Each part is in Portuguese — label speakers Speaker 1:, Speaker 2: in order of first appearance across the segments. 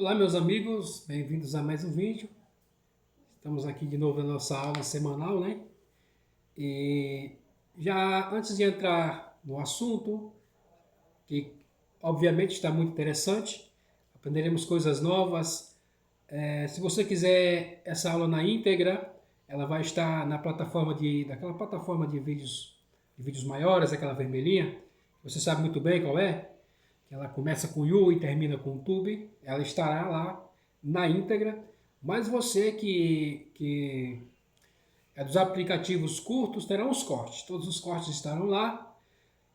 Speaker 1: Olá, meus amigos, bem-vindos a mais um vídeo. Estamos aqui de novo na nossa aula semanal, né? E já antes de entrar no assunto, que obviamente está muito interessante, aprenderemos coisas novas. Se você quiser essa aula na íntegra, ela vai estar na plataforma daquela plataforma de vídeos maiores, aquela vermelhinha. Você sabe muito bem qual é? Ela começa com You e termina com Tube, ela estará lá na íntegra, mas você que é dos aplicativos curtos terá os cortes, todos os cortes estarão lá.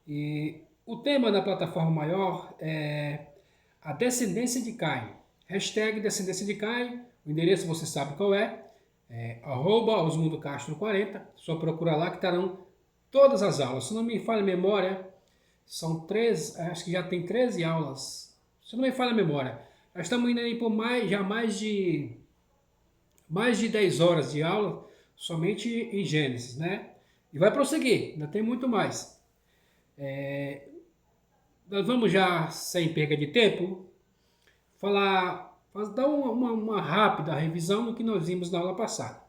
Speaker 1: E o tema da plataforma maior é a descendência de Caim, hashtag descendência de Caim, o endereço você sabe qual é @osmundocastro40, só procura lá que estarão todas as aulas. Se não me falha a memória, são 13, acho que já tem 13 aulas. Se não me falha a memória. Já estamos indo aí por mais de 10 horas de aula somente em Gênesis, né? E vai prosseguir, ainda tem muito mais. Nós vamos já, sem perda de tempo, dar uma rápida revisão do que nós vimos na aula passada.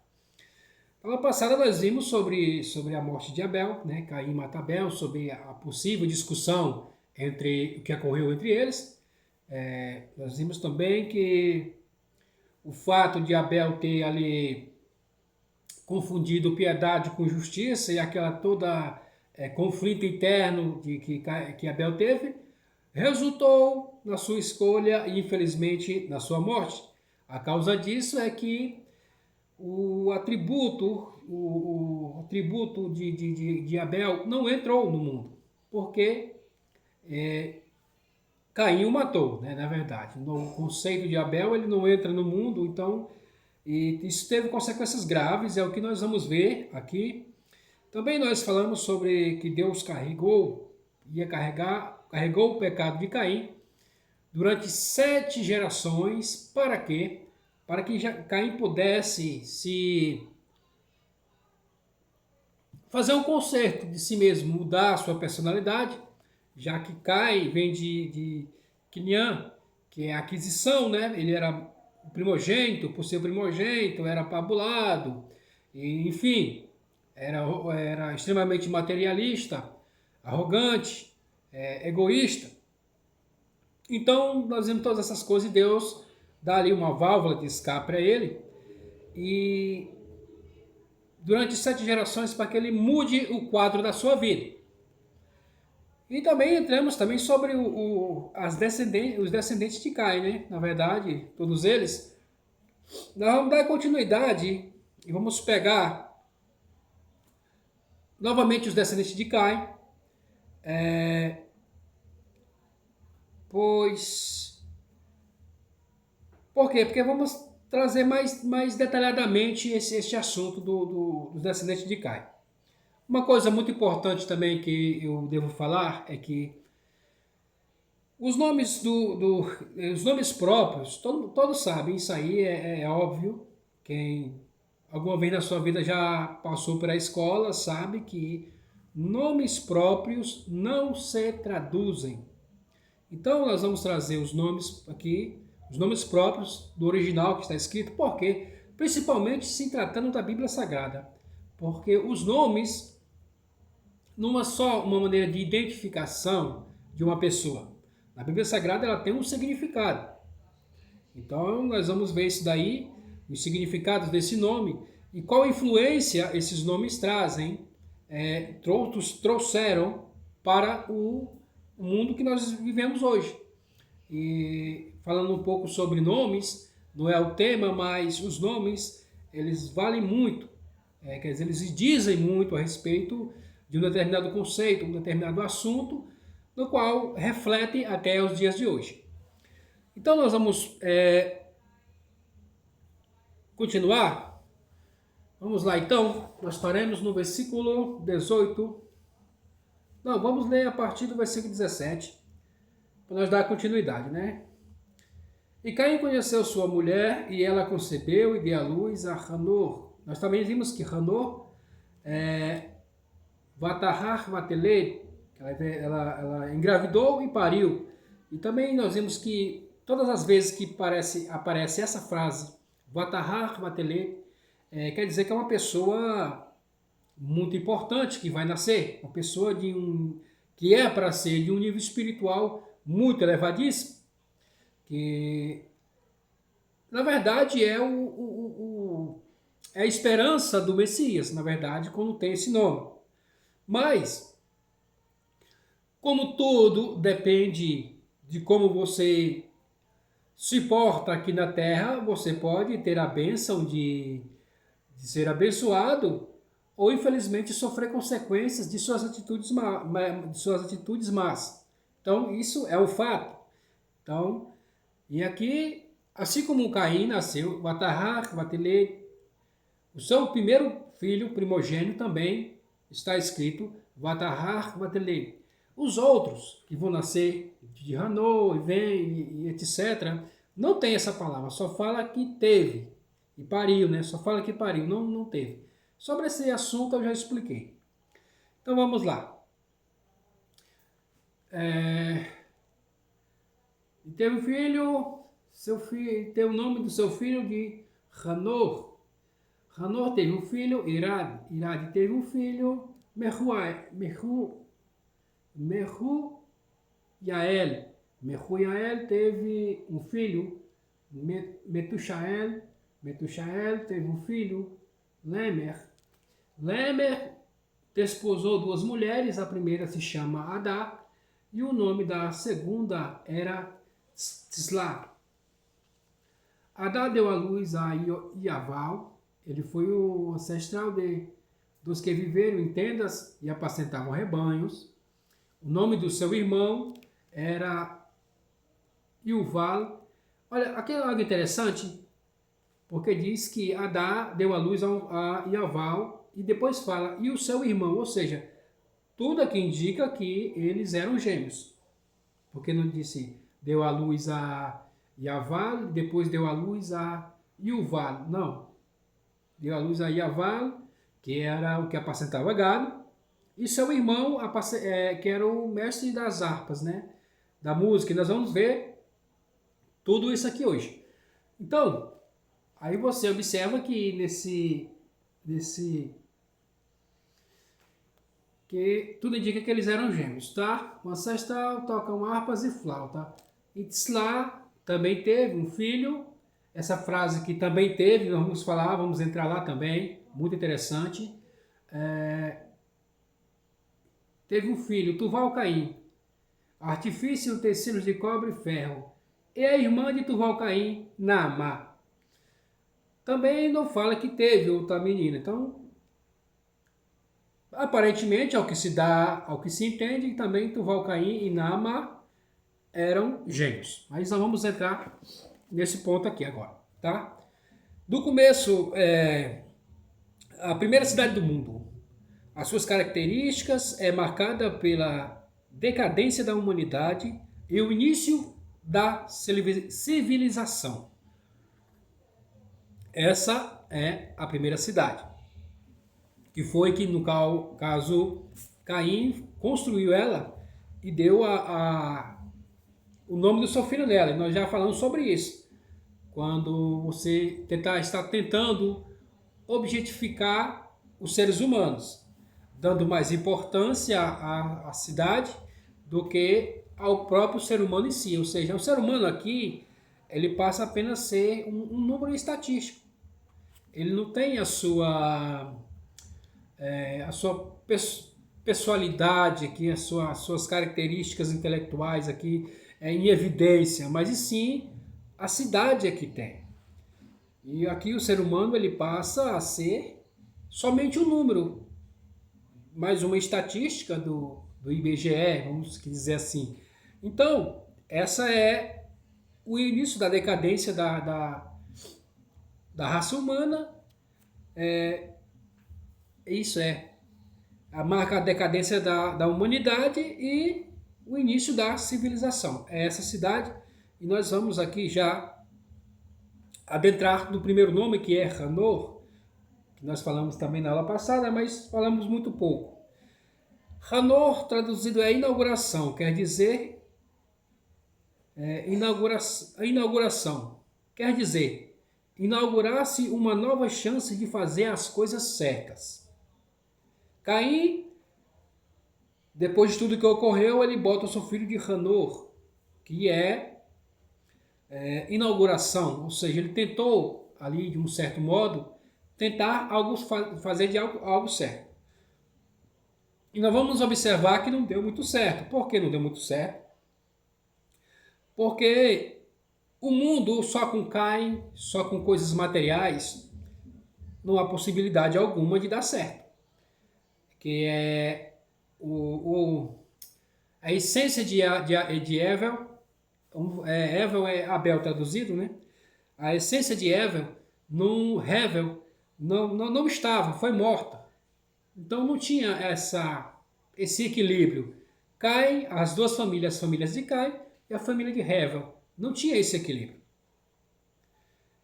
Speaker 1: Na aula passada nós vimos sobre a morte de Abel, né? Caim mata Abel, sobre a possível discussão entre o que ocorreu entre eles. Nós vimos também que o fato de Abel ter ali confundido piedade com justiça e aquela toda conflito interno que Abel teve, resultou na sua escolha e infelizmente na sua morte. A causa disso é que o atributo de Abel não entrou no mundo, porque Caim o matou, né, na verdade. No conceito de Abel, ele não entra no mundo, então isso teve consequências graves, é o que nós vamos ver aqui. Também nós falamos sobre que Deus carregou o pecado de Caim durante 7 gerações, para quê? Para que Caim pudesse se fazer um conserto de si mesmo, mudar a sua personalidade, já que Caim vem de Quinian, que é a aquisição, né? Ele era o primogênito, por ser primogênito, era pabulado, e, enfim, era extremamente materialista, arrogante, egoísta. Então, nós vemos todas essas coisas e Deus dá ali uma válvula de escape para ele, e durante 7 gerações para que ele mude o quadro da sua vida. E também entramos também sobre os descendentes de Caim, né? Na verdade, todos eles. Nós vamos dar continuidade e vamos pegar novamente os descendentes de Caim, por quê? Porque vamos trazer mais detalhadamente este assunto dos descendentes de Caim. Uma coisa muito importante também que eu devo falar é que os nomes os nomes próprios, todos sabem, isso aí é óbvio. Quem alguma vez na sua vida já passou pela escola sabe que nomes próprios não se traduzem. Então nós vamos trazer os nomes aqui, os nomes próprios do original que está escrito, por quê? Principalmente se tratando da Bíblia Sagrada, porque os nomes não é só uma maneira de identificação de uma pessoa. Na Bíblia Sagrada ela tem um significado. Então nós vamos ver isso daí, os significados desse nome e qual influência esses nomes trazem, trouxeram para o mundo que nós vivemos hoje. E falando um pouco sobre nomes, não é o tema, mas os nomes, eles valem muito. Quer dizer, eles dizem muito a respeito de um determinado conceito, um determinado assunto, no qual reflete até os dias de hoje. Então nós vamos continuar. Vamos lá então, nós estaremos no versículo 18. Não, vamos ler a partir do versículo 17, para nós dar continuidade, né? E Caim conheceu sua mulher, e ela concebeu e deu à luz a Hanor. Nós também vimos que Hanor Vatahar Vatelei, ela engravidou e pariu. E também nós vimos que todas as vezes que aparece essa frase, Vatahar Vatele, quer dizer que é uma pessoa muito importante que vai nascer, uma pessoa que é para ser de um nível espiritual muito elevadíssimo, que na verdade é a esperança do Messias, na verdade, quando tem esse nome. Mas, como tudo depende de como você se porta aqui na terra, você pode ter a bênção de ser abençoado ou, infelizmente, sofrer consequências de suas atitudes más. Então, isso é um fato. Então, e aqui, assim como Caim nasceu, Vatahar, Vatele, o seu primeiro filho primogênito também está escrito Vatahar, Vatele. Os outros que vão nascer de Hanô e vem e etc., não tem essa palavra, só fala que teve e pariu, né? Só fala que pariu, não teve. Sobre esse assunto eu já expliquei. Então vamos lá. Teve um filho, tem o nome do seu filho de Hanor. Hanor teve um filho, Irad. Irad teve um filho, Mehujael. Mehujael teve um filho, Metushael. Metushael teve um filho, Lemer. Lemer desposou duas mulheres, a primeira se chama Adá, e o nome da segunda era Tzlá. Adá deu à luz a Iaval, ele foi o ancestral dos que viveram em tendas e apacentavam rebanhos. O nome do seu irmão era Yuval. Olha, aqui é algo interessante, porque diz que Adá deu à luz a Iaval e depois fala, e o seu irmão, ou seja, tudo aqui indica que eles eram gêmeos. Porque não disse deu à luz a Yaval, depois deu à luz a Yuval. Não. Deu à luz a Yaval, que era o que apacentava gado, e seu irmão, que era o mestre das harpas, né? Da música. E nós vamos ver tudo isso aqui hoje. Então, aí você observa que que tudo indica que eles eram gêmeos, tá? O ancestral tocam harpas e flauta. E Tzlá também teve um filho. Essa frase que também teve, vamos falar, vamos entrar lá também, muito interessante. Teve um filho, Tuval-Caim, artifício, utensílios de cobre e ferro. E a irmã de Tuval-Caim, Naamá. Também não fala que teve outra menina. Então, aparentemente, ao que se entende, também Tuval-Caim e Naamá eram gêmeos. Mas nós vamos entrar nesse ponto aqui agora, tá? Do começo, a primeira cidade do mundo, as suas características é marcada pela decadência da humanidade e o início da civilização. Essa é a primeira cidade, que foi que, no caso, Caim construiu ela e deu o nome do seu filho nela. E nós já falamos sobre isso. Quando você está tentando objetificar os seres humanos, dando mais importância à cidade do que ao próprio ser humano em si. Ou seja, o ser humano aqui, ele passa apenas a ser um número estatístico. Ele não tem a sua pessoalidade aqui, as suas características intelectuais aqui em evidência, mas e sim a cidade é que tem. E aqui o ser humano ele passa a ser somente um número, mais uma estatística do IBGE, vamos dizer assim. Então, essa é o início da decadência da raça humana. Isso marca a decadência da humanidade e o início da civilização. É essa cidade, e nós vamos aqui já adentrar no primeiro nome, que é Hanor, que nós falamos também na aula passada, mas falamos muito pouco. Hanor, traduzido é inauguração, quer dizer inauguração. Quer dizer, inaugurar-se uma nova chance de fazer as coisas certas. Caim, depois de tudo que ocorreu, ele bota o seu filho de Hanor, que é inauguração, ou seja, ele tentou ali, de um certo modo, tentar fazer de algo certo. E nós vamos observar que não deu muito certo. Por que não deu muito certo? Porque o mundo só com Caim, só com coisas materiais, não há possibilidade alguma de dar certo. Que é a essência de Evel, Evel é Abel traduzido, né? A essência de Evel não estava, foi morta. Então não tinha esse equilíbrio. Caim, as duas famílias, as famílias de Caim e a família de Hevel, não tinha esse equilíbrio.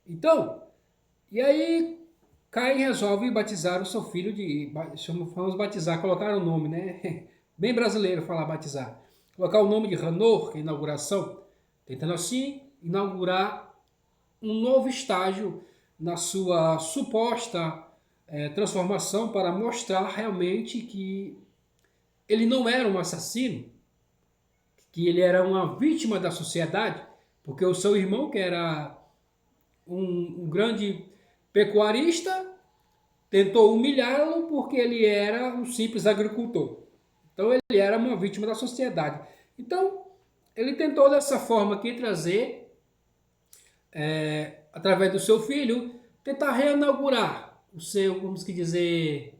Speaker 1: Então, e aí Caim resolve batizar o seu filho vamos batizar, colocar o nome, né? Bem brasileiro falar batizar. Colocar o nome de Hanor, que é inauguração, tentando assim inaugurar um novo estágio na sua suposta transformação para mostrar realmente que ele não era um assassino, que ele era uma vítima da sociedade, porque o seu irmão, que era um grande pecuarista, tentou humilhá-lo porque ele era um simples agricultor. Então ele era uma vítima da sociedade. Então ele tentou dessa forma aqui trazer, através do seu filho, tentar reinaugurar o seu, vamos dizer,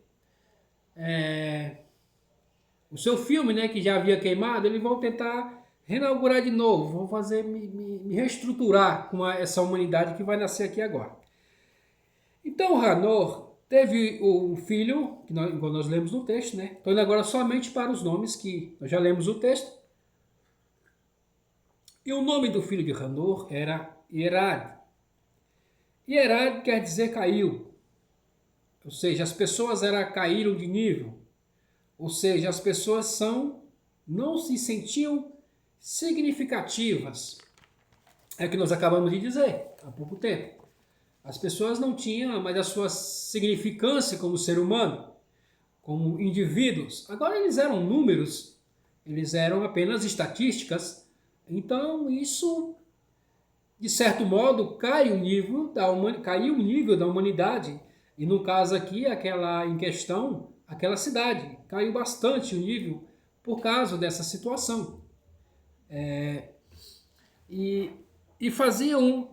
Speaker 1: o seu filme, né, que já havia queimado. Eles vão tentar reinaugurar de novo, vão fazer me reestruturar com essa humanidade que vai nascer aqui agora. Então Hanor teve um filho, que nós lemos no texto, né? Estou indo agora somente para os nomes que nós já lemos o texto. E o nome do filho de Hanor era Yerad. Yerad quer dizer caiu. Ou seja, as pessoas caíram de nível. Ou seja, as pessoas não se sentiam significativas. É o que nós acabamos de dizer há pouco tempo. As pessoas não tinham mais a sua significância como ser humano, como indivíduos. Agora eles eram números, eles eram apenas estatísticas. Então isso, de certo modo, caiu o nível da humanidade. E no caso aqui, aquela cidade, caiu bastante o nível por causa dessa situação. E faziam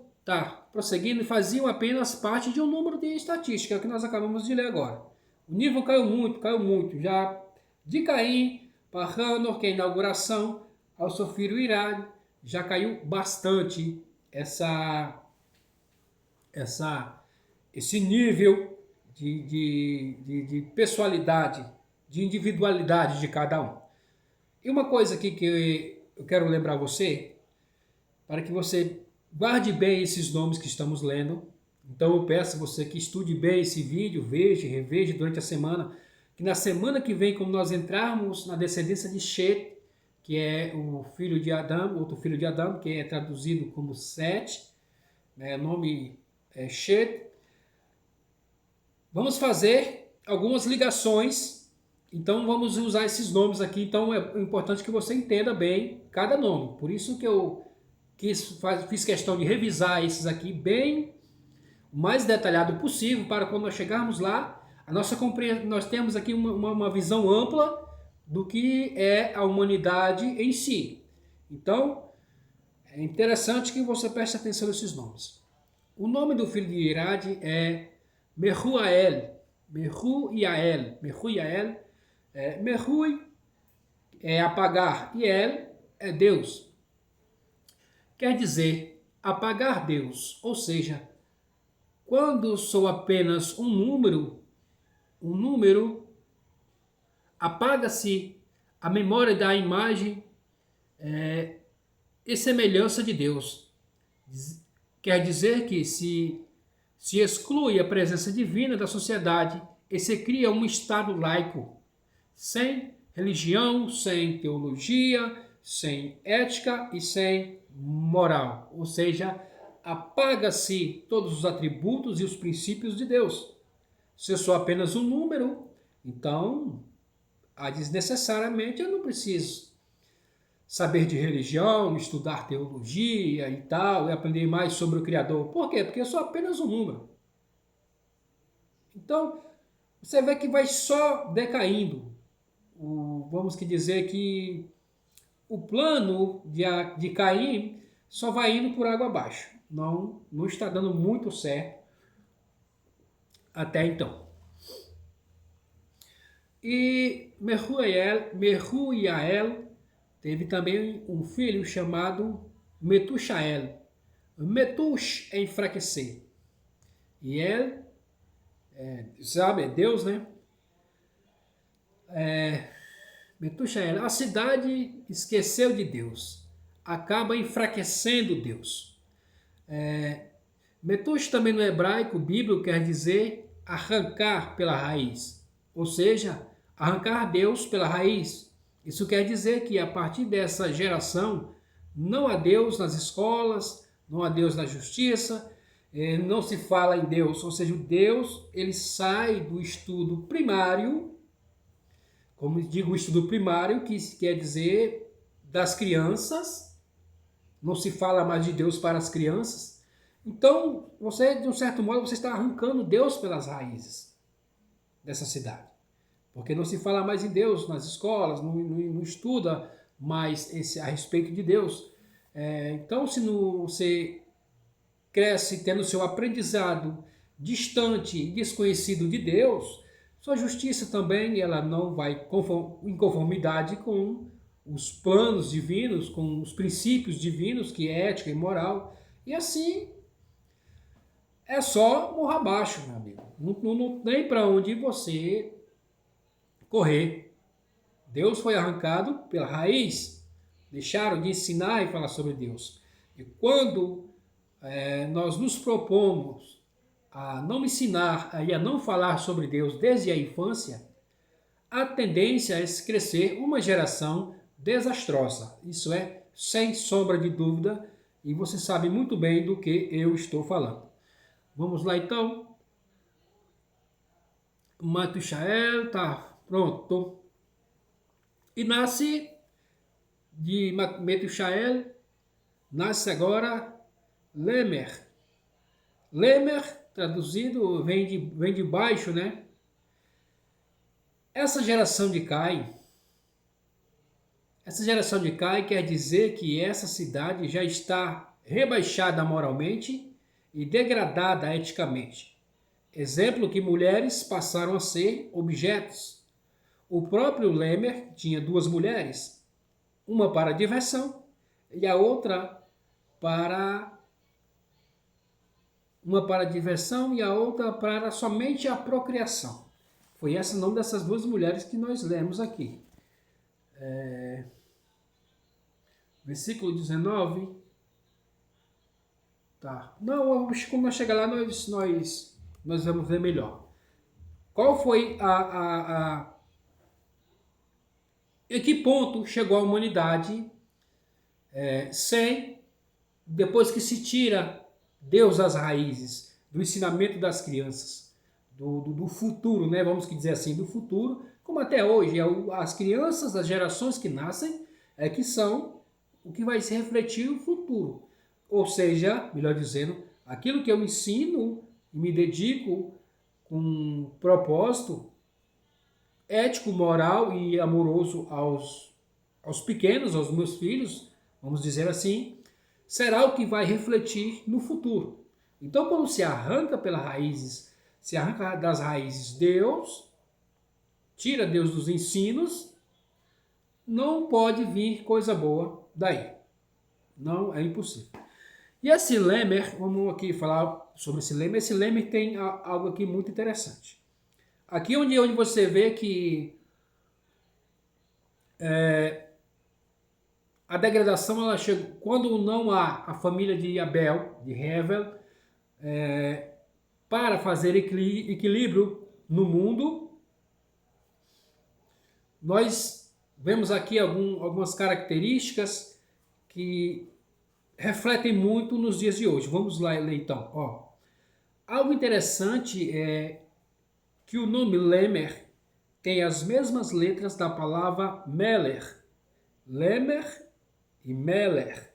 Speaker 1: apenas parte de um número de estatística que nós acabamos de ler agora. O nível caiu muito. Já de Caim para Hanor, que é a inauguração, ao seu filho Irad, já caiu bastante esse nível de pessoalidade, de individualidade de cada um. E uma coisa aqui que eu quero lembrar você, para que você guarde bem esses nomes que estamos lendo. Então eu peço a você que estude bem esse vídeo, veja e reveja durante a semana, que na semana que vem, quando nós entrarmos na descendência de Shet, que é o filho de Adão, outro filho de Adão, que é traduzido como Sete, né, nome Shet, vamos fazer algumas ligações. Então vamos usar esses nomes aqui. Então é importante que você entenda bem cada nome. Por isso que eu fiz questão de revisar esses aqui bem o mais detalhado possível, para quando nós chegarmos lá, nós temos aqui uma visão ampla do que é a humanidade em si. Então é interessante que você preste atenção nesses nomes. O nome do filho de Irad é Mehuael. Mehui é apagar e El é Deus. Quer dizer, apagar Deus, ou seja, quando sou apenas um número, apaga-se a memória da imagem e semelhança de Deus. Quer dizer que se exclui a presença divina da sociedade e se cria um estado laico, sem religião, sem teologia, sem ética e sem moral, ou seja, apaga-se todos os atributos e os princípios de Deus. Se eu sou apenas um número, então, desnecessariamente eu não preciso saber de religião, estudar teologia e tal, e aprender mais sobre o Criador. Por quê? Porque eu sou apenas um número. Então, você vê que vai só decaindo. Vamos que dizer que o plano de Caim só vai indo por água abaixo. Não está dando muito certo até então. E Mehujael teve também um filho chamado Metushael. Metush é enfraquecer. E ele, sabe, é Deus, né? Metushael, a cidade esqueceu de Deus. Acaba enfraquecendo Deus. Metush também no hebraico bíblico quer dizer arrancar pela raiz. Ou seja, arrancar Deus pela raiz. Isso quer dizer que a partir dessa geração não há Deus nas escolas, não há Deus na justiça, não se fala em Deus. Ou seja, o Deus ele sai do estudo primário, como digo, o estudo primário, que quer dizer das crianças, não se fala mais de Deus para as crianças. Então, você, de um certo modo, você está arrancando Deus pelas raízes dessa cidade. Porque não se fala mais em Deus nas escolas, não estuda mais a respeito de Deus. Então, se você cresce tendo seu aprendizado distante e desconhecido de Deus, sua justiça também ela não vai em conformidade com os planos divinos, com os princípios divinos, que é ética e moral. E assim, é só morrer abaixo, meu amigo. Não tem para onde você correr. Deus foi arrancado pela raiz. Deixaram de ensinar e falar sobre Deus. E quando nós nos propomos a não ensinar e a não falar sobre Deus desde a infância, a tendência é crescer uma geração desastrosa. Isso é, sem sombra de dúvida, e você sabe muito bem do que eu estou falando. Vamos lá então. Metushael, tá pronto. E nasce de Metushael, nasce agora Lemer. Lemer, traduzido, vem de baixo, né? Essa geração de Caim quer dizer que essa cidade já está rebaixada moralmente e degradada eticamente. Exemplo que mulheres passaram a ser objetos. O próprio Lemer tinha duas mulheres, uma para diversão e a outra para somente a procriação. Foi esse o nome dessas duas mulheres que nós lemos aqui. Versículo 19. Tá. Não, quando nós chegar lá, nós vamos ver melhor. Qual foi em que ponto chegou a humanidade depois que se tira Deus das raízes, do ensinamento das crianças, do futuro, né? Vamos dizer assim, do futuro, como até hoje, as crianças, as gerações que nascem, que são o que vai se refletir no futuro. Ou seja, melhor dizendo, aquilo que eu ensino e me dedico com propósito ético, moral e amoroso aos pequenos, aos meus filhos, vamos dizer assim, será o que vai refletir no futuro. Então, quando se arranca das raízes Deus, tira Deus dos ensinos, não pode vir coisa boa daí. Não, é impossível. E esse Lemer, vamos aqui falar sobre esse Lemer. Esse Lemer tem algo aqui muito interessante. Aqui onde você vê que a degradação ela chega quando não há a família de Abel, de Hevel, para fazer equilíbrio no mundo. Nós vemos aqui algumas características que refletem muito nos dias de hoje. Vamos lá ler então. Ó, algo interessante é que o nome Lemer tem as mesmas letras da palavra Meller. Lemer e Meller.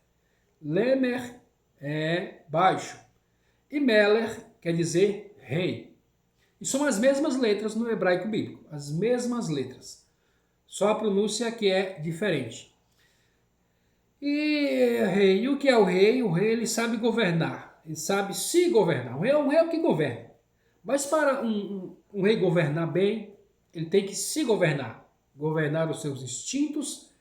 Speaker 1: Lemer é baixo e Meller quer dizer rei. E são as mesmas letras no hebraico bíblico, as mesmas letras. Só a pronúncia que é diferente. E rei, e o que é o rei? O rei ele sabe governar, ele sabe se governar. O rei é o que governa. Mas para um rei governar bem, ele tem que se governar. Governar os seus instintos,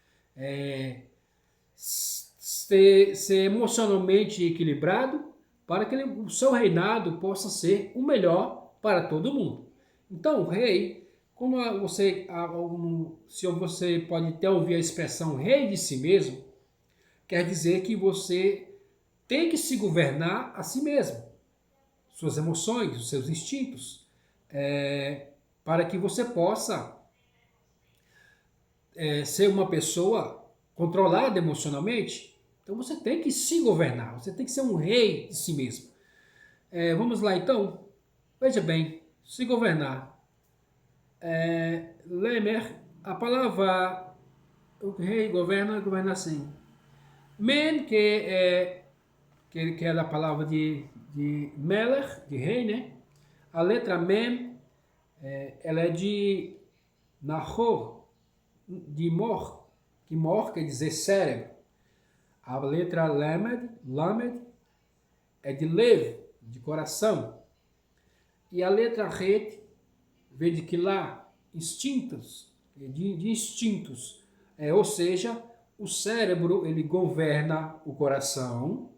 Speaker 1: ser emocionalmente equilibrado, para que o seu reinado possa ser o melhor para todo mundo. Então, o rei, quando se você pode até ouvir a expressão rei de si mesmo, quer dizer que você tem que se governar a si mesmo, suas emoções, os seus instintos, para que você possa ser uma pessoa controlada emocionalmente. Então você tem que se governar, você tem que ser um rei de si mesmo. Vamos lá então, veja bem, se governar. Lemer, a palavra o rei governa assim. Men, que é da palavra de Meller, de rei, né? A letra Mem, ela é de Nahor, de Mor, que Mor quer dizer cérebro. A letra Lamed, é de Lev, de coração. E a letra Het vem de Kilá, instintos, de instintos. Ou seja, o cérebro ele governa o coração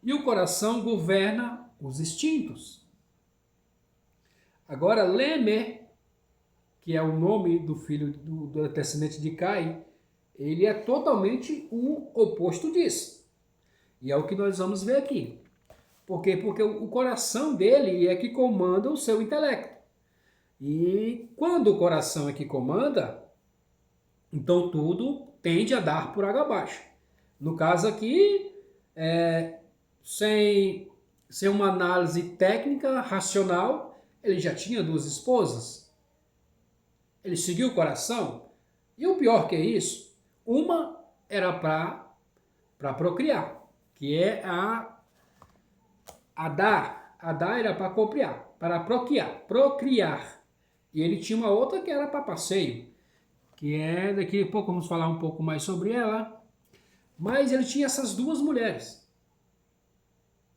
Speaker 1: e o coração governa os instintos. Agora, Lemer, que é o nome do filho do descendente de Cai, ele é totalmente o oposto disso. E é o que nós vamos ver aqui. Por quê? Porque o coração dele é que comanda o seu intelecto. E quando o coração é que comanda, então tudo tende a dar por água abaixo. No caso aqui, sem uma análise técnica, racional, ele já tinha 2 esposas. Ele seguiu o coração. E o pior que é isso, uma era para procriar, que é a dar. A dar era para copiar, para procriar. E ele tinha uma outra que era para passeio, que daqui a pouco vamos falar um pouco mais sobre ela. Mas ele tinha essas 2 mulheres.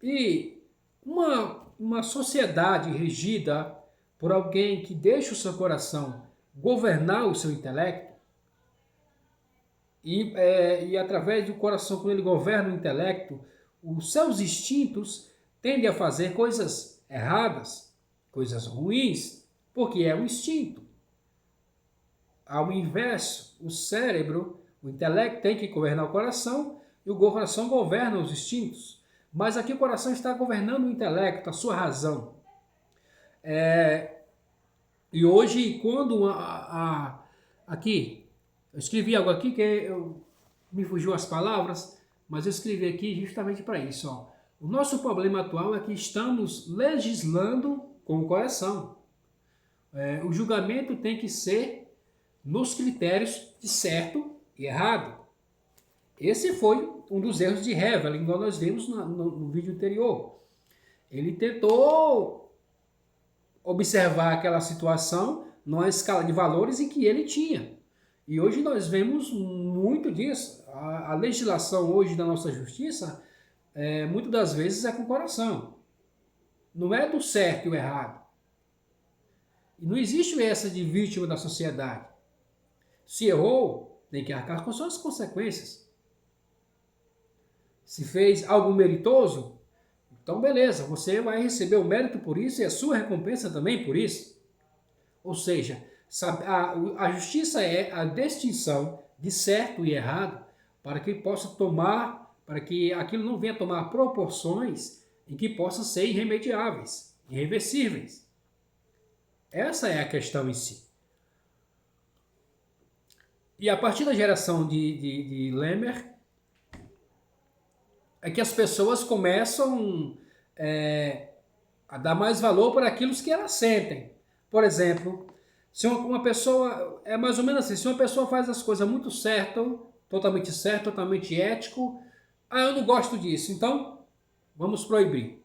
Speaker 1: E uma sociedade regida por alguém que deixa o seu coração governar o seu intelecto, e através do coração, quando ele governa o intelecto, os seus instintos tendem a fazer coisas erradas, coisas ruins, porque é um instinto. Ao inverso, o cérebro, o intelecto tem que governar o coração e o coração governa os instintos. Mas aqui o coração está governando o intelecto, a sua razão. E hoje, quando aqui, eu escrevi algo aqui que me fugiu as palavras, mas eu escrevi aqui justamente para isso. Ó. O nosso problema atual é que estamos legislando com o coração. O julgamento tem que ser nos critérios de certo e errado. Esse foi um dos erros de Hevel, igual nós vimos no vídeo anterior. Ele tentou observar aquela situação numa escala de valores em que ele tinha. E hoje nós vemos muito disso. A legislação hoje da nossa justiça, muitas das vezes é com o coração. Não é do certo e o errado. E não existe essa de vítima da sociedade. Se errou, tem que arcar com suas consequências. Se fez algo meritoso, então beleza, você vai receber o mérito por isso e a sua recompensa também por isso. Ou seja, a justiça é a distinção de certo e errado para que possa tomar, para que aquilo não venha tomar proporções em que possam ser irremediáveis, irreversíveis. Essa é a questão em si. E a partir da geração de Lemer, é que as pessoas começam a dar mais valor para aquilo que elas sentem. Por exemplo, se uma pessoa, é mais ou menos assim, se uma pessoa faz as coisas muito certo, totalmente ético, eu não gosto disso, então vamos proibir.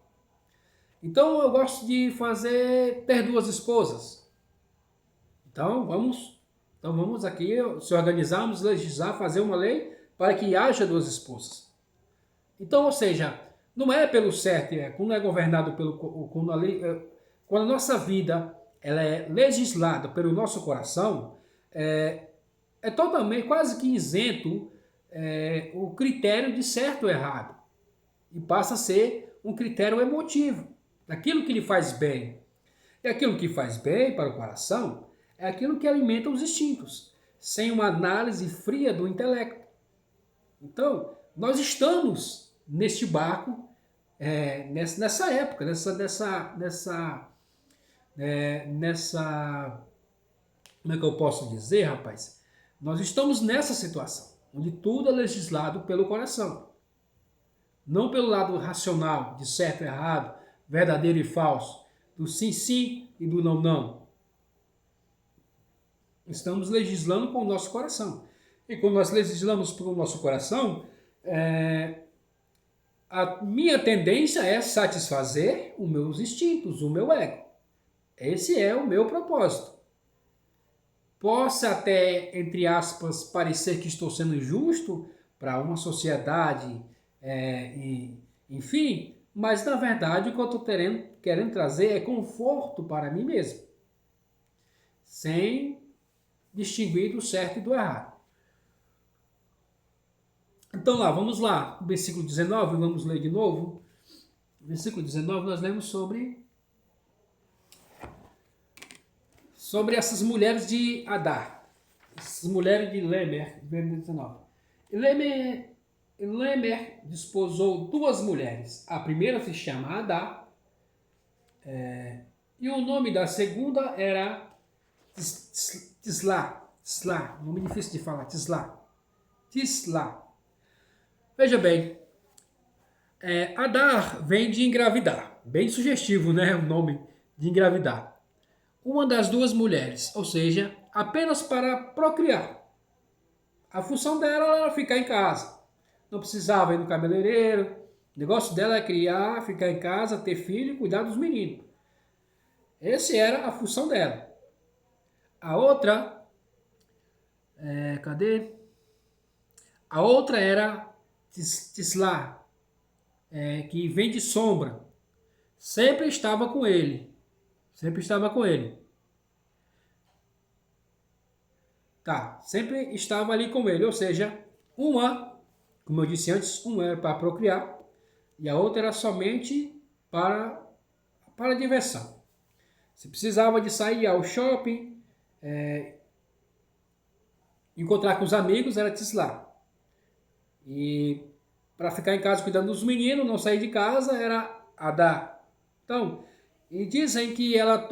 Speaker 1: Então eu gosto de ter duas esposas. Então vamos aqui se organizarmos, legislar, fazer uma lei para que haja duas esposas. Então, ou seja, não é pelo certo, quando é governado quando a nossa vida ela é legislada pelo nosso coração, é totalmente, quase que isento o critério de certo ou errado. E passa a ser um critério emotivo, daquilo que lhe faz bem. E aquilo que faz bem para o coração é aquilo que alimenta os instintos, sem uma análise fria do intelecto. Então, nós estamos neste barco, nessa época, como é que eu posso dizer, rapaz? Nós estamos nessa situação, onde tudo é legislado pelo coração. Não pelo lado racional, de certo e errado, verdadeiro e falso, do sim, sim e do não, não. Estamos legislando com o nosso coração. E quando nós legislamos com o nosso coração, a minha tendência é satisfazer os meus instintos, o meu ego. Esse é o meu propósito. Possa até, entre aspas, parecer que estou sendo injusto para uma sociedade, enfim, mas na verdade o que eu estou querendo trazer é conforto para mim mesmo, sem distinguir do certo e do errado. Então vamos lá, versículo 19, vamos ler de novo. Versículo 19 nós lemos sobre essas mulheres de Adar, essas mulheres de Lemer, versículo 19. Lemer desposou duas mulheres. A primeira se chama Adar, e o nome da segunda era Tisla. Nome difícil de falar, Tisla. Veja bem, Adar vem de engravidar. Bem sugestivo, né? O nome de engravidar. Uma das duas mulheres, ou seja, apenas para procriar. A função dela era ficar em casa. Não precisava ir no cabeleireiro. O negócio dela é criar, ficar em casa, ter filho e cuidar dos meninos. Essa era a função dela. A outra, cadê? A outra era Tisla, que vem de sombra. Sempre estava com ele. Tá, sempre estava ali com ele. Ou seja, uma, como eu disse antes, uma era para procriar e a outra era somente para diversão. Se precisava de sair ao shopping, encontrar com os amigos, era Tisla. E para ficar em casa cuidando dos meninos, não sair de casa, era Adar. Então, e dizem que ela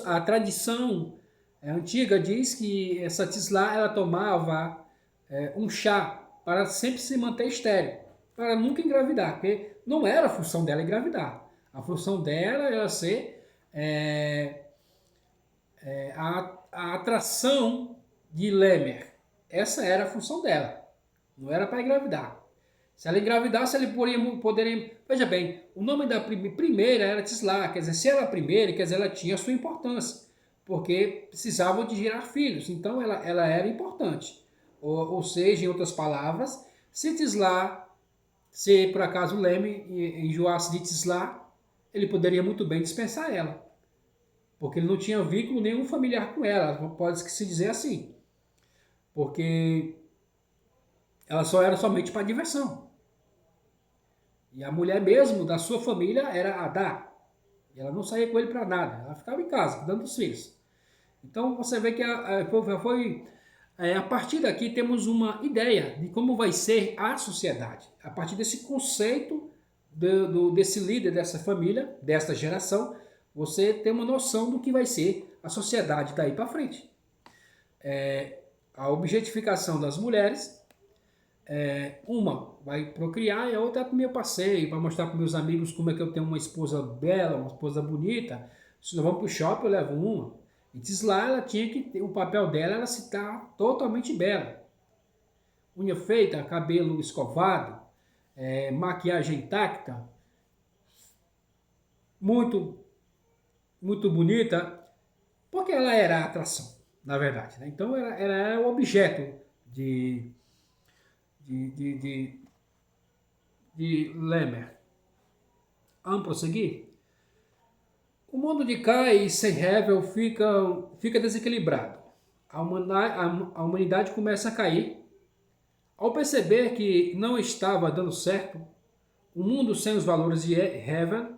Speaker 1: a tradição antiga diz que essa Tisla ela tomava um chá para sempre se manter estéril, para nunca engravidar, porque não era a função dela engravidar. A função dela era ser a atração de Lemer. Essa era a função dela. Não era para engravidar. Se ela engravidasse, ele poderia... Veja bem, o nome da primeira era Tisla. Quer dizer, se ela era a primeira, quer dizer, ela tinha a sua importância. Porque precisavam de gerar filhos. Então, ela era importante. Ou seja, em outras palavras, se por acaso Leme enjoasse de Tisla, ele poderia muito bem dispensar ela. Porque ele não tinha vínculo nenhum familiar com ela. Pode-se dizer assim. Porque ela só era somente para diversão. E a mulher mesmo da sua família era Adar. E ela não saía com ele para nada. Ela ficava em casa, cuidando dos filhos. Então você vê que a partir daqui temos uma ideia de como vai ser a sociedade. A partir desse conceito desse líder, dessa família, desta geração, você tem uma noção do que vai ser a sociedade daí para frente. A objetificação das mulheres, Uma vai procriar e a outra é para o meu passeio, para mostrar para meus amigos como é que eu tenho uma esposa bela, uma esposa bonita. Se nós vamos para o shopping, eu levo uma. E diz lá, ela tinha que ter, o papel dela era se estar totalmente bela. Unha feita, cabelo escovado, maquiagem intacta, muito, muito bonita, porque ela era a atração, na verdade. Né? Então ela era o objeto de, de, de, de, de Lemer. Vamos prosseguir? O mundo de Kai e sem Hevel fica desequilibrado. A humanidade começa a cair. Ao perceber que não estava dando certo, o mundo sem os valores de Hevel,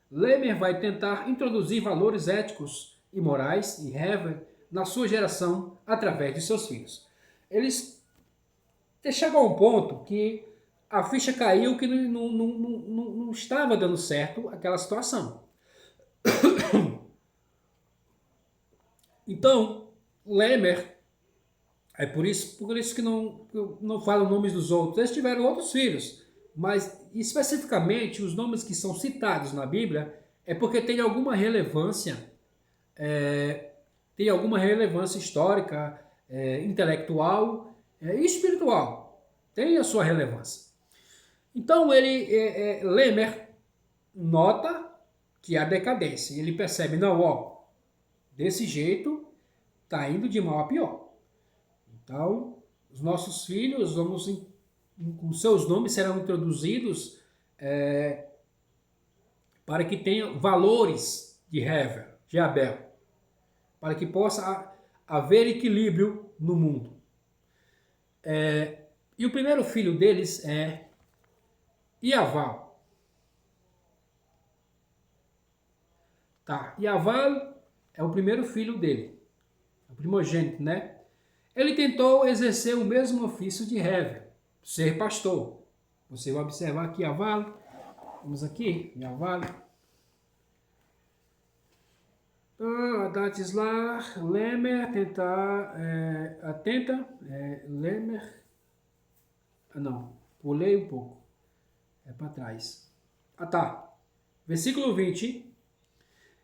Speaker 1: Lemer vai tentar introduzir valores éticos e morais e Hevel na sua geração através de seus filhos. Eles chegam a um ponto que a ficha caiu que não estava dando certo aquela situação. Então, Lemer, é por isso que eu não falo nomes dos outros, eles tiveram outros filhos, mas especificamente os nomes que são citados na Bíblia é porque tem alguma relevância histórica, intelectual e espiritual, tem a sua relevância. Então Lemer nota que há decadência, ele percebe, não, ó, desse jeito está indo de mal a pior. Então, os nossos filhos, com seus nomes serão introduzidos para que tenham valores de Hevel, de Abel, para que possa haver equilíbrio no mundo. E o primeiro filho deles é Iaval. Tá, Iaval é o primeiro filho dele, o primogênito, né? Ele tentou exercer o mesmo ofício de Hevel, ser pastor. Você vai observar aqui Iaval, vamos aqui, Iaval. Datislar, Lemer, Lemer, não, pulei um pouco, para trás. Tá, versículo 20,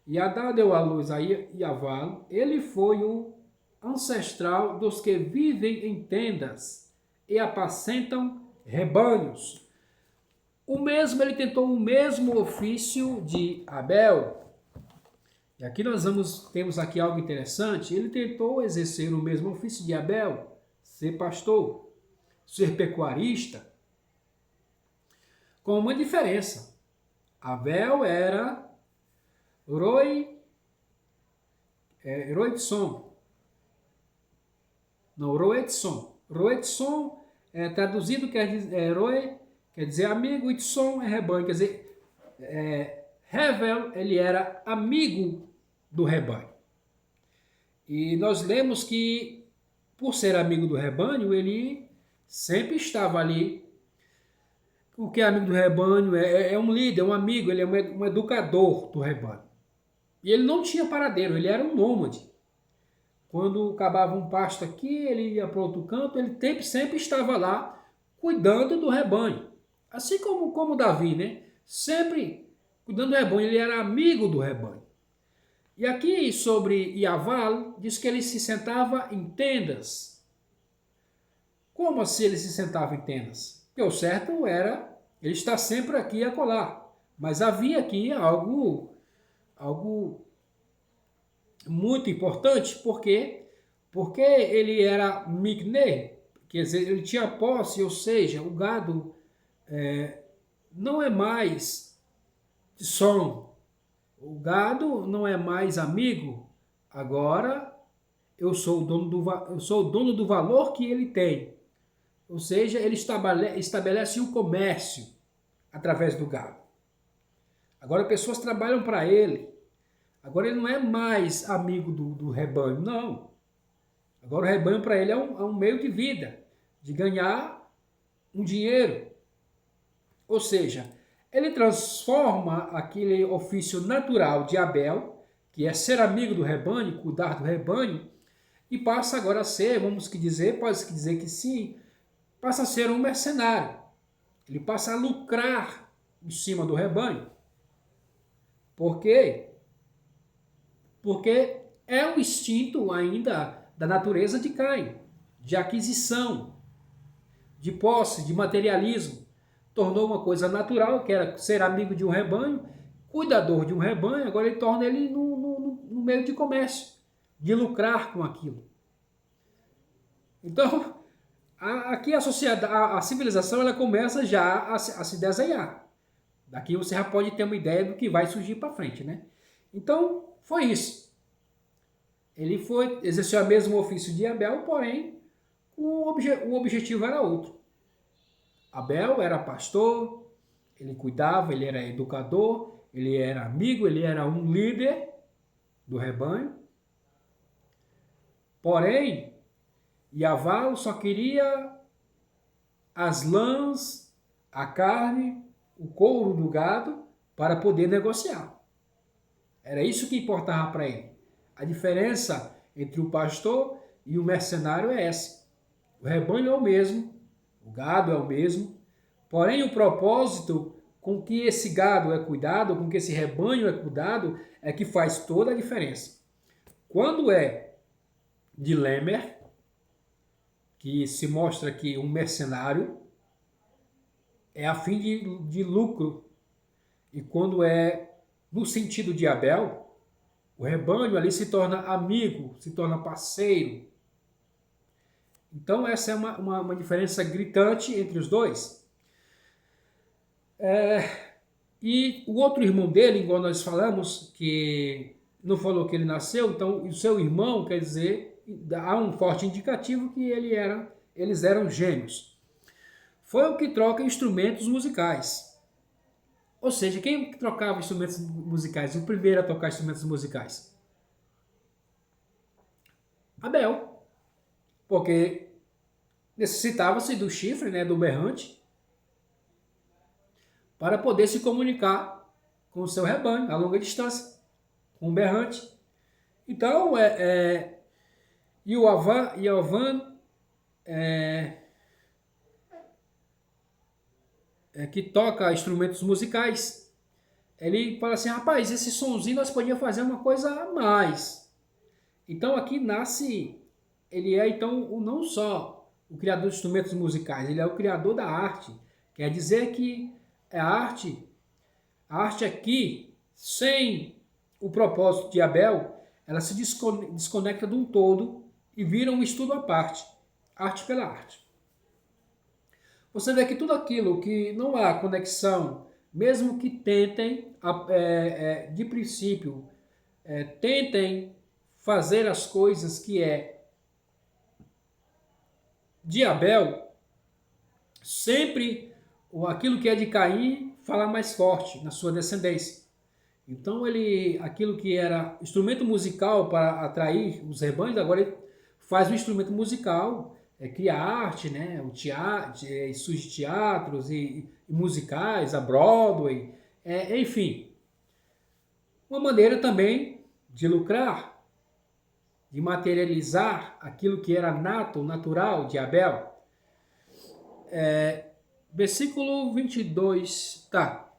Speaker 1: Yadá deu à luz a Iaval, ele foi o ancestral dos que vivem em tendas e apacentam rebanhos. Ele tentou o mesmo ofício de Abel. E aqui temos aqui algo interessante. Ele tentou exercer o mesmo ofício de Abel, ser pastor, ser pecuarista, com uma diferença. Abel era Roetson. Não, Roetson. Roetson traduzido quer dizer amigo, Itson é rebanho, quer dizer, Hevel, ele era amigo do rebanho. E nós lemos que, por ser amigo do rebanho, ele sempre estava ali. O que é amigo do rebanho é um líder, um amigo, ele é um educador do rebanho. E ele não tinha paradeiro, ele era um nômade. Quando acabava um pasto aqui, ele ia para outro canto, ele sempre estava lá cuidando do rebanho. Assim como Davi, né? Sempre cuidando do rebanho, ele era amigo do rebanho. E aqui sobre Iaval, diz que ele se sentava em tendas. Como assim ele se sentava em tendas? Porque o certo era ele estar sempre aqui e acolá. Mas havia aqui algo muito importante, porque ele era Mikne, quer dizer, ele tinha posse, ou seja, o gado não é mais de som. O gado não é mais amigo, agora eu sou o dono do valor que ele tem. Ou seja, ele estabelece um comércio através do gado. Agora pessoas trabalham para ele. Agora ele não é mais amigo do rebanho, não. Agora o rebanho para ele é um meio de vida, de ganhar um dinheiro. Ou seja, ele transforma aquele ofício natural de Abel, que é ser amigo do rebanho, cuidar do rebanho, e passa agora a ser, pode-se dizer que sim, passa a ser um mercenário. Ele passa a lucrar em cima do rebanho. Por quê? Porque é o instinto ainda da natureza de Caim, de aquisição, de posse, de materialismo. Tornou uma coisa natural, que era ser amigo de um rebanho, cuidador de um rebanho, agora ele torna ele no meio de comércio, de lucrar com aquilo. Então, aqui a sociedade, a civilização, ela começa já a se desenhar. Daqui você já pode ter uma ideia do que vai surgir para frente, né? Então, foi isso. Ele exerceu o mesmo ofício de Abel, porém, o objetivo era outro. Abel era pastor, ele cuidava, ele era educador, ele era amigo, ele era um líder do rebanho. Porém, Yaval só queria as lãs, a carne, o couro do gado para poder negociar. Era isso que importava para ele. A diferença entre o pastor e o mercenário é essa. O rebanho é o mesmo, o gado é o mesmo, porém o propósito com que esse gado é cuidado, com que esse rebanho é cuidado, é que faz toda a diferença. Quando é de Lemer, que se mostra que um mercenário é a fim de lucro, e quando é no sentido de Abel, o rebanho ali se torna amigo, se torna parceiro. Então essa é uma diferença gritante entre os dois. E o outro irmão dele, igual nós falamos, que não falou que ele nasceu, então o seu irmão, quer dizer, há um forte indicativo que eles eram gêmeos. Foi o que troca instrumentos musicais. Ou seja, quem trocava instrumentos musicais? O primeiro a tocar instrumentos musicais? Abel. Porque necessitava-se do chifre, né, do berrante, para poder se comunicar com o seu rebanho a longa distância, com o berrante. Então, Yovan que toca instrumentos musicais, ele fala assim, rapaz, esse sonzinho nós podíamos fazer uma coisa a mais. Então aqui nasce, ele é então não só o criador de instrumentos musicais, ele é o criador da arte. Quer dizer que a arte aqui, sem o propósito de Abel, ela se desconecta de um todo e vira um estudo à parte, arte pela arte. Você vê que tudo aquilo que não há conexão, mesmo que tentem, de princípio, tentem fazer as coisas que é de Abel, sempre aquilo que é de Caim fala mais forte na sua descendência. Então aquilo que era instrumento musical para atrair os rebanhos, agora ele faz um instrumento musical, cria arte, né? O teatro, surge teatros e musicais, a Broadway, enfim. Uma maneira também de lucrar, de materializar aquilo que era nato, natural de Abel. Versículo 22, tá.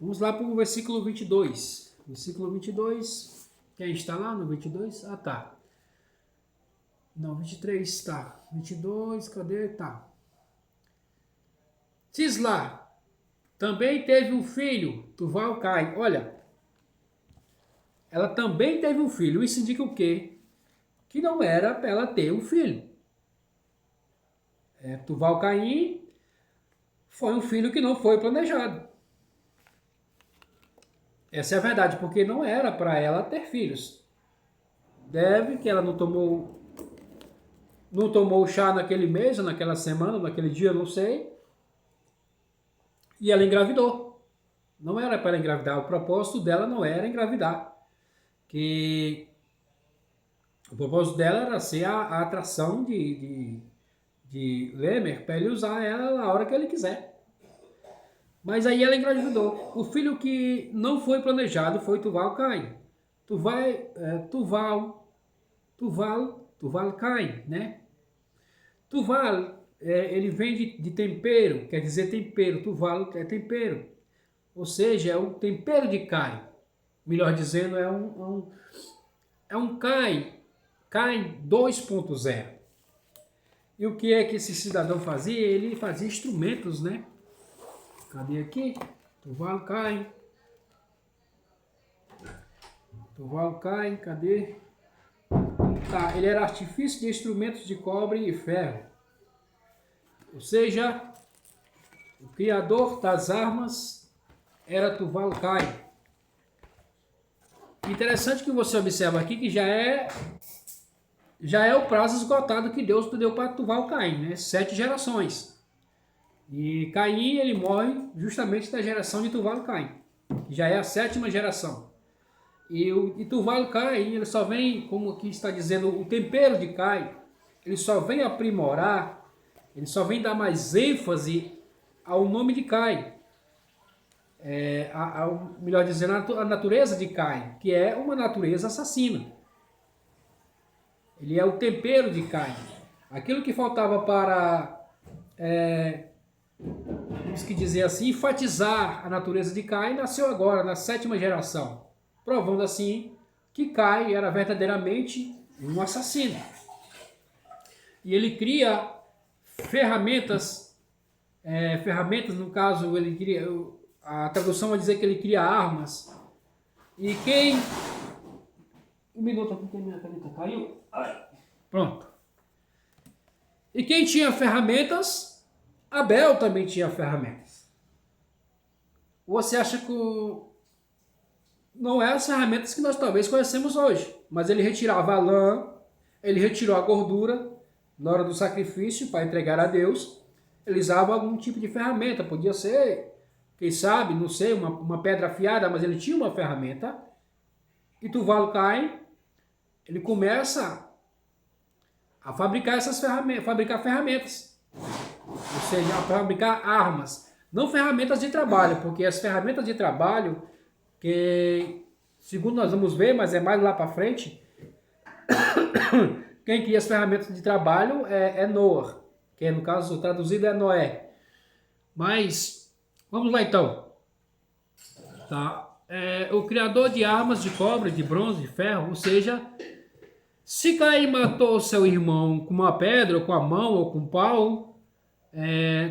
Speaker 1: Vamos lá para o versículo 22. Versículo 22, quem está lá no 22? Ah, tá. Não, 23, tá. 22, cadê? Tá. Cisla também teve um filho, Tuval-Caim. Olha, ela também teve um filho. Isso indica o quê? Que não era para ela ter um filho. Tuval-Caim foi um filho que não foi planejado. Essa é a verdade, porque não era para ela ter filhos. Deve que ela não tomou chá naquele mês, naquela semana, naquele dia, não sei. E ela engravidou. Não era para engravidar. O propósito dela não era engravidar. O propósito dela era ser a atração de Lemer para ele usar ela na hora que ele quiser. Mas aí ela engravidou. O filho que não foi planejado foi Tuval-Caim. Tuval-Caim, né? Tuval ele vem de tempero, quer dizer tempero, Tuvalu é tempero. Ou seja, é o tempero de Caim. Melhor dizendo, é um Caim 2.0. E o que é que esse cidadão fazia? Ele fazia instrumentos, né? Cadê aqui? Tuvalu Caim. Tuvalu Caim, cadê? Tá, ele era artifício de instrumentos de cobre e ferro. Ou seja, o criador das armas era Tuvalu Caim. Interessante que você observa aqui que já é o prazo esgotado que Deus deu para Tuvalu Caim, né? 7 gerações. E Caim, ele morre justamente da geração de Tuvalu Caim, que já é a 7ª geração. E Tuvalu Caim, ele só vem, como aqui está dizendo, o tempero de Caim, ele só vem aprimorar, ele só vem dar mais ênfase ao nome de Caim. Melhor dizendo, a natureza de Caim, que é uma natureza assassina. Ele é o tempero de Caim. Aquilo que faltava para, vamos que dizer assim, enfatizar a natureza de Caim, nasceu agora, na 7ª geração, provando assim que Caim era verdadeiramente um assassino. E ele cria ferramentas, no caso, ele cria, a tradução vai dizer que ele cria armas. E quem... Um minuto aqui que a minha caneta caiu. Ai. Pronto. E quem tinha ferramentas, Abel também tinha ferramentas. Você acha que não é as ferramentas que nós talvez conhecemos hoje, mas ele retirava a lã, ele retirou a gordura na hora do sacrifício para entregar a Deus. Ele usava algum tipo de ferramenta, podia ser, quem sabe, não sei, uma pedra afiada, mas ele tinha uma ferramenta. E Tuvalu Caim, ele começa a fabricar essas ferramentas, ou seja, a fabricar armas, não ferramentas de trabalho, porque as ferramentas de trabalho, que segundo nós vamos ver, mas é mais lá para frente, quem cria as ferramentas de trabalho é Noah, que no caso traduzido é Noé. Mas vamos lá então. Tá? O criador de armas de cobre, de bronze, de ferro, ou seja, se Caim matou seu irmão com uma pedra, ou com a mão, ou com um pau,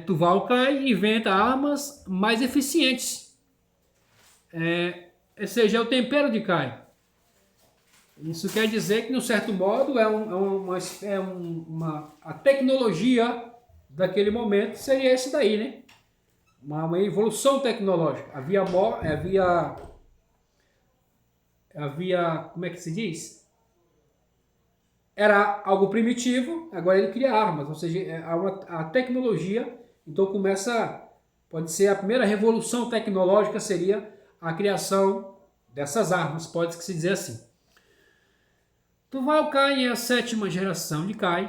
Speaker 1: Tuvalu Caim inventa armas mais eficientes. Ou seja, é o tempero de Caim. Isso quer dizer que, de um certo modo, a tecnologia daquele momento seria esse daí, né? Uma evolução tecnológica. Havia, como é que se diz? Era algo primitivo, agora ele cria armas, ou seja, a tecnologia, então pode ser a primeira revolução tecnológica seria a criação dessas armas, pode-se dizer assim. Tuvalu Caim é a 7ª geração de Caim,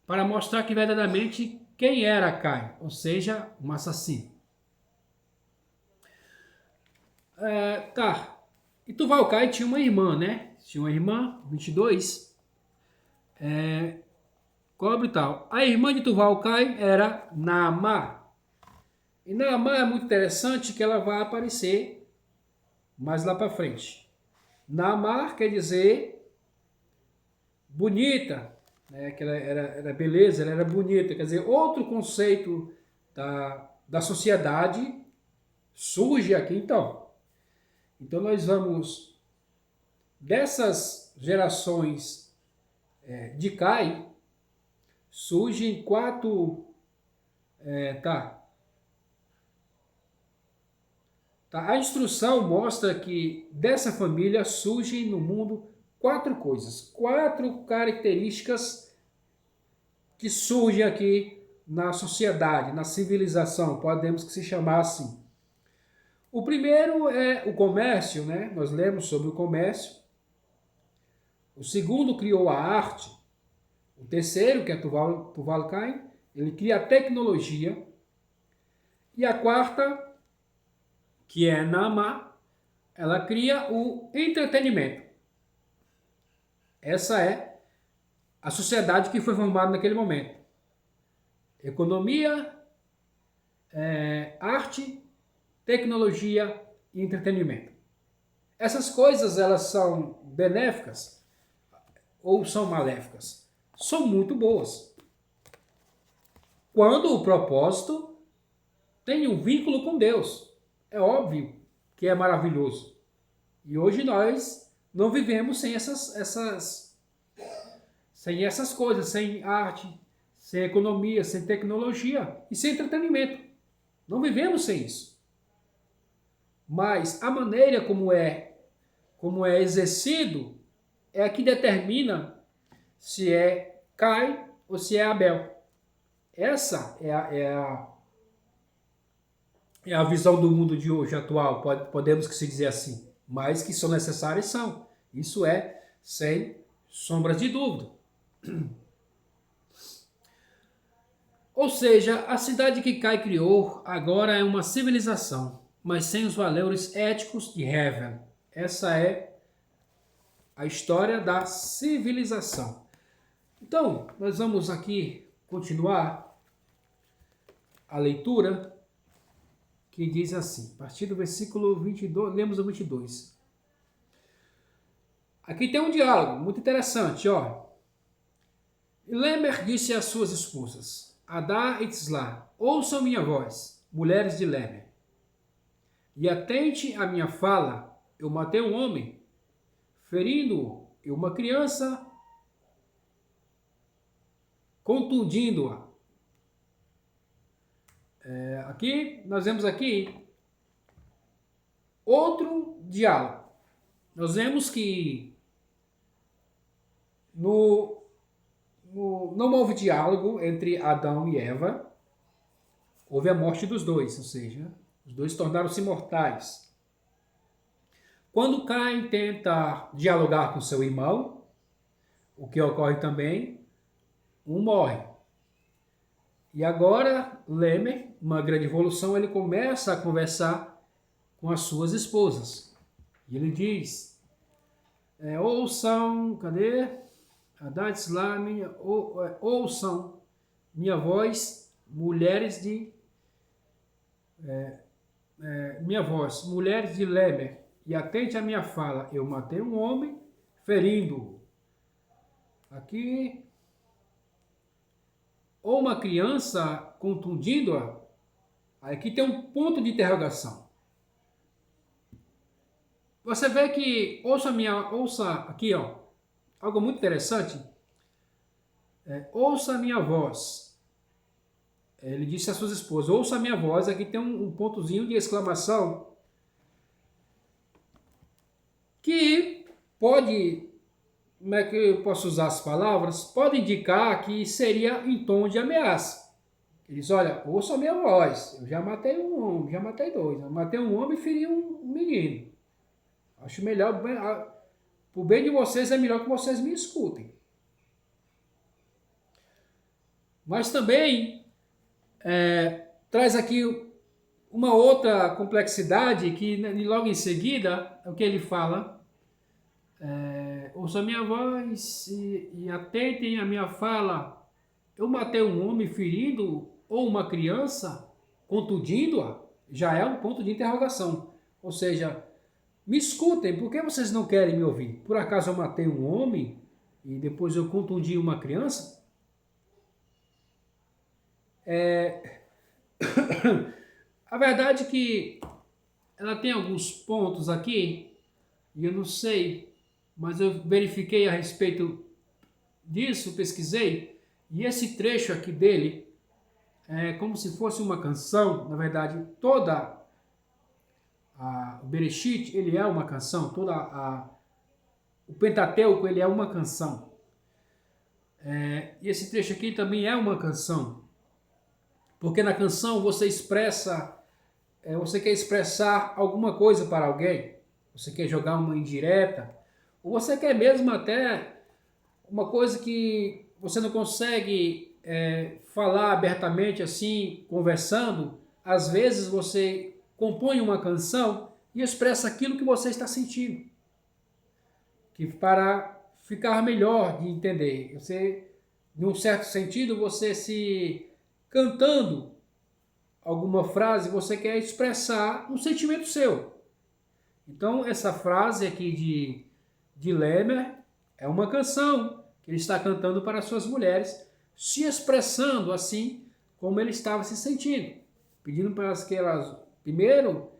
Speaker 1: para mostrar que verdadeiramente quem era Caim, ou seja, um assassino. Tá. E Tuvalu Caim tinha uma irmã, né? Tinha uma irmã, 22, cobre e tal. A irmã de Tuvalu Caim era Naamá. E Naamá é muito interessante que ela vai aparecer mais lá para frente. Naamá quer dizer bonita, né? Que ela era beleza, ela era bonita. Quer dizer, outro conceito da sociedade surge aqui então. Então nós vamos, dessas gerações de Caim, surgem 4... A instrução mostra que dessa família surgem no mundo 4 coisas, 4 características que surgem aqui na sociedade, na civilização, podemos que se chamar assim. O primeiro é o comércio, né? Nós lemos sobre o comércio. O segundo criou a arte. O terceiro, que é Tuvalu Caim, ele cria a tecnologia. E a quarta, que é Naamá, ela cria o entretenimento. Essa é a sociedade que foi formada naquele momento. economia, arte, tecnologia e entretenimento. Essas coisas, elas são benéficas ou são maléficas? São muito boas. Quando o propósito tem um vínculo com Deus. É óbvio que é maravilhoso. E hoje nós não vivemos sem essas coisas, sem arte, sem economia, sem tecnologia e sem entretenimento. Não vivemos sem isso. Mas a maneira como é exercido é a que determina se é Caim ou se é Abel. Essa é a visão do mundo de hoje atual, podemos que se dizer assim. Mas que são necessárias, são. Isso é sem sombras de dúvida. Ou seja, a cidade que Caim criou agora é uma civilização, mas sem os valores éticos de Heaven. Essa é a história da civilização. Então, nós vamos aqui continuar a leitura, que diz assim, a partir do versículo 22, lemos o 22. Aqui tem um diálogo muito interessante, ó. Lemer disse às suas esposas, Adá e Tzlá, ouçam minha voz, mulheres de Lemer, e atente à minha fala. Eu matei um homem, ferindo-o, e uma criança, contundindo-a. Aqui, nós vemos aqui outro diálogo. Nós vemos que não houve diálogo entre Adão e Eva, houve a morte dos dois, ou seja, os dois tornaram-se mortais. Quando Caim tenta dialogar com seu irmão, o que ocorre também, um morre. E agora, Lemer, uma grande evolução, ele começa a conversar com as suas esposas. E ele diz, ouçam, cadê? Haddad lá, ouçam minha voz, mulheres de Lemer, e atente à minha fala. Eu matei um homem, ferindo-o. Aqui, ou uma criança contundindo-a. Aqui tem um ponto de interrogação. Você vê que, ouça aqui, ó, algo muito interessante. Ouça a minha voz. Ele disse às suas esposas, ouça a minha voz. Aqui tem um pontozinho de exclamação que pode, como é que eu posso usar as palavras? Pode indicar que seria em tom de ameaça. Ele diz, olha, ouça a minha voz. Eu já matei um homem, já matei dois. Eu matei um homem e feri um menino. Acho melhor, por bem de vocês, é melhor que vocês me escutem. Mas também traz aqui uma outra complexidade que logo em seguida, o que ele fala, ouça a minha voz e atentem a minha fala. Eu matei um homem ferindo ou uma criança contundindo-a, já é um ponto de interrogação. Ou seja, me escutem, por que vocês não querem me ouvir? Por acaso eu matei um homem e depois eu contundi uma criança? A verdade é que ela tem alguns pontos aqui, e eu não sei, mas eu verifiquei a respeito disso, pesquisei, e esse trecho aqui dele é como se fosse uma canção. Na verdade, toda o Bereshit, ele é uma canção, o Pentateuco, ele é uma canção. E esse trecho aqui também é uma canção, porque na canção você expressa, você quer expressar alguma coisa para alguém, você quer jogar uma indireta, ou você quer mesmo até uma coisa que você não consegue falar abertamente assim, conversando. Às vezes você compõe uma canção e expressa aquilo que você está sentindo, que para ficar melhor de entender, você, em um certo sentido, você se cantando alguma frase, você quer expressar um sentimento seu. Então, essa frase aqui de Lemer é uma canção que ele está cantando para suas mulheres, se expressando assim como ele estava se sentindo, pedindo para que elas, primeiro,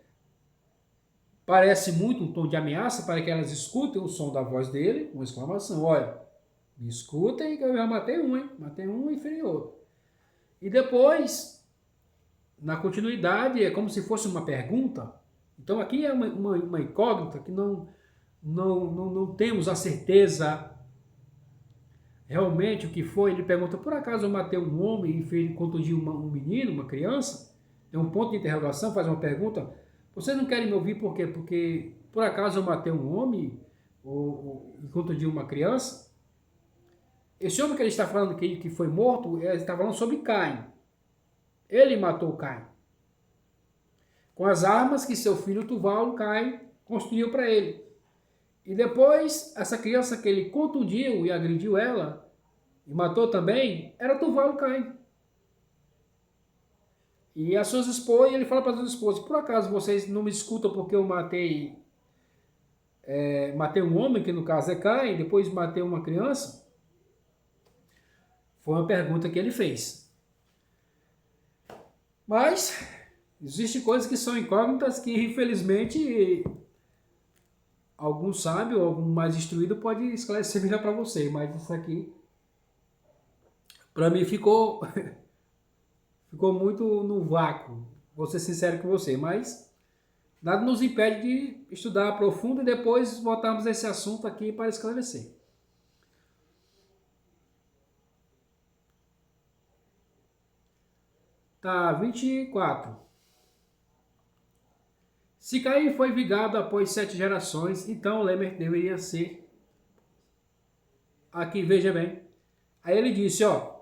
Speaker 1: parece muito um tom de ameaça para que elas escutem o som da voz dele, uma exclamação, olha, me escutem que eu já matei um, hein? Matei um e feri outro. E depois, na continuidade, é como se fosse uma pergunta. Então aqui é uma incógnita que não temos a certeza realmente o que foi. Ele pergunta, por acaso eu matei um homem e contundi um menino, uma criança? Tem um ponto de interrogação, faz uma pergunta. Vocês não querem me ouvir por quê? Porque por acaso eu matei um homem e contundi uma criança? Esse homem que ele está falando que foi morto, ele está falando sobre Caim. Ele matou Caim com as armas que seu filho Tuval, Caim, construiu para ele. E depois, essa criança que ele contundiu e agrediu ela, e matou também, era Tuval, Caim. E as suas esposas, ele fala para as suas esposas, por acaso vocês não me escutam porque eu matei um homem, que no caso é Caim, depois matei uma criança? Foi uma pergunta que ele fez. Mas existem coisas que são incógnitas que, infelizmente, algum sábio ou algum mais instruído pode esclarecer melhor para você. Mas isso aqui, para mim, ficou muito no vácuo. Vou ser sincero com você. Mas nada nos impede de estudar a profundo e depois voltarmos a esse assunto aqui para esclarecer. Tá, 24. Se Caim foi vingado após 7 gerações, então Lemer deveria ser. Aqui, veja bem. Aí ele disse, ó,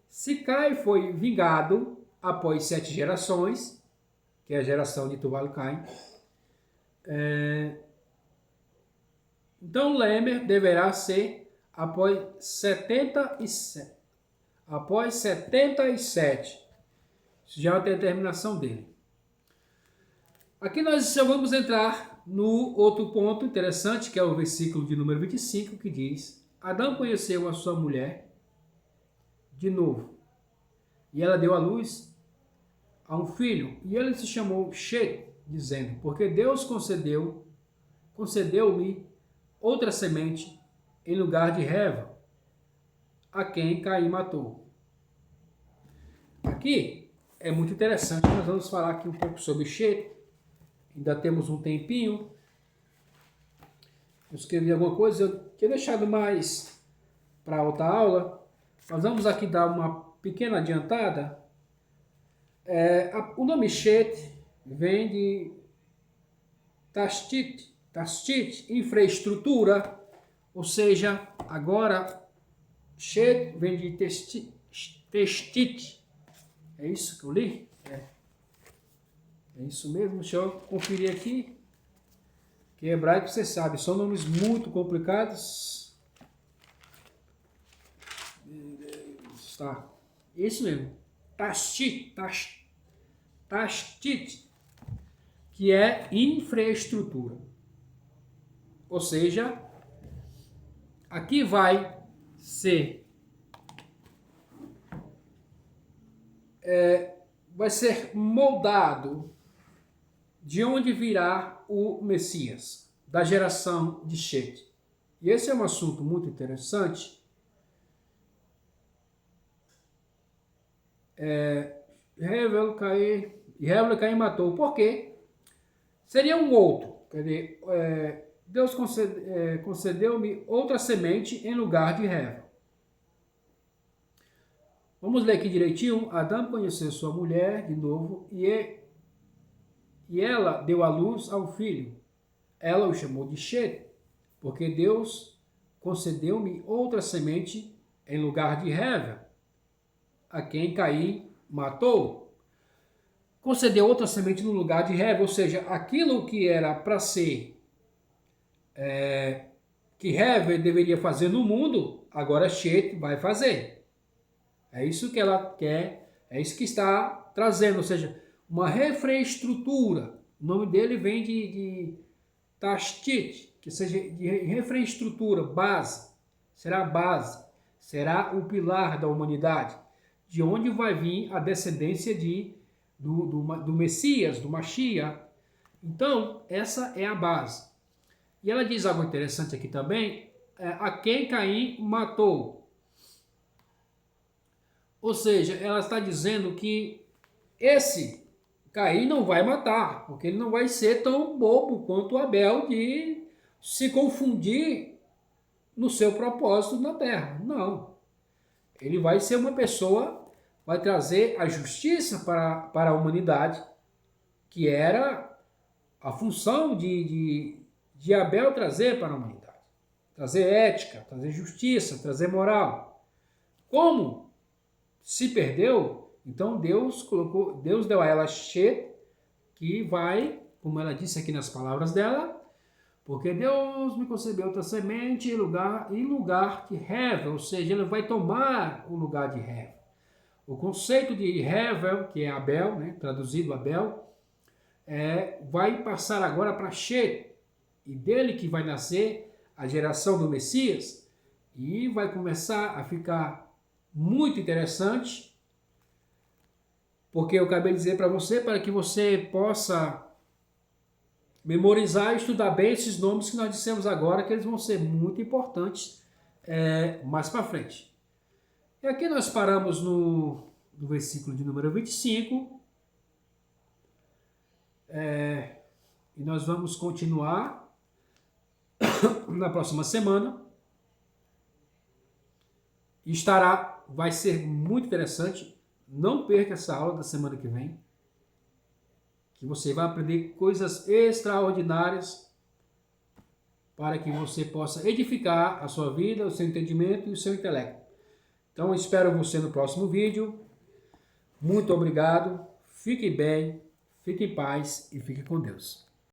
Speaker 1: se Caim foi vingado após 7 gerações, que é a geração de Tubal Caim, então Lemer deverá ser após 77. Após 77. Isso já é uma determinação dele. Aqui nós já vamos entrar no outro ponto interessante, que é o versículo de número 25, que diz, Adão conheceu a sua mulher de novo, e ela deu à luz a um filho, e ele se chamou Shet, dizendo, porque Deus concedeu-me outra semente em lugar de Reva, a quem Caim matou. Aqui é muito interessante, nós vamos falar aqui um pouco sobre Shet. Ainda temos um tempinho. Eu escrevi alguma coisa, eu tinha deixado mais para outra aula. Nós vamos aqui dar uma pequena adiantada. O nome Shet vem de Tastit, infraestrutura, ou seja, agora Shet vem de Testit. É isso que eu li? É isso mesmo, deixa eu conferir aqui. Que hebraico, você sabe, são nomes muito complicados. Tá, isso mesmo. Tastit, que é infraestrutura. Ou seja, aqui vai ser moldado de onde virá o Messias, da geração de Shet. E esse é um assunto muito interessante. Hevel Caim matou. Por quê? Seria um outro. Quer dizer, Deus concedeu-me outra semente em lugar de Hevel. Vamos ler aqui direitinho. Adão conheceu sua mulher de novo e ela deu à luz ao filho. Ela o chamou de Shet, porque Deus concedeu-me outra semente em lugar de Hevel, a quem Caim matou. Concedeu outra semente no lugar de Hevel, ou seja, aquilo que era para ser, que Hevel deveria fazer no mundo, agora Shet vai fazer. É isso que ela quer É isso que está trazendo, ou seja, uma refraestrutura. O nome dele vem de Tastit, que seja de refraestrutura, base. Será a base, será o pilar da humanidade, de onde vai vir a descendência do Messias, do Mashiach. Então, essa é a base. E ela diz algo interessante aqui também, a quem Caim matou. Ou seja, ela está dizendo que esse Caim não vai matar, porque ele não vai ser tão bobo quanto Abel de se confundir no seu propósito na terra. Não. Ele vai ser uma pessoa, vai trazer a justiça para a humanidade, que era a função de Abel trazer para a humanidade. Trazer ética, trazer justiça, trazer moral. Como se perdeu, então Deus deu a ela Shet, que vai, como ela disse aqui nas palavras dela, porque Deus me concebeu outra semente em lugar de Hevel, ou seja, ele vai tomar o lugar de Hevel. O conceito de Hevel, que é Abel, né, traduzido Abel, vai passar agora para Shet, e dele que vai nascer a geração do Messias, e vai começar a ficar muito interessante, porque eu acabei de dizer para você, para que você possa memorizar e estudar bem esses nomes que nós dissemos agora, que eles vão ser muito importantes mais para frente. E aqui nós paramos no versículo de número 25, e nós vamos continuar na próxima semana. E vai ser muito interessante. Não perca essa aula da semana que vem, que você vai aprender coisas extraordinárias para que você possa edificar a sua vida, o seu entendimento e o seu intelecto. Então, espero você no próximo vídeo. Muito obrigado, fique bem, fique em paz e fique com Deus.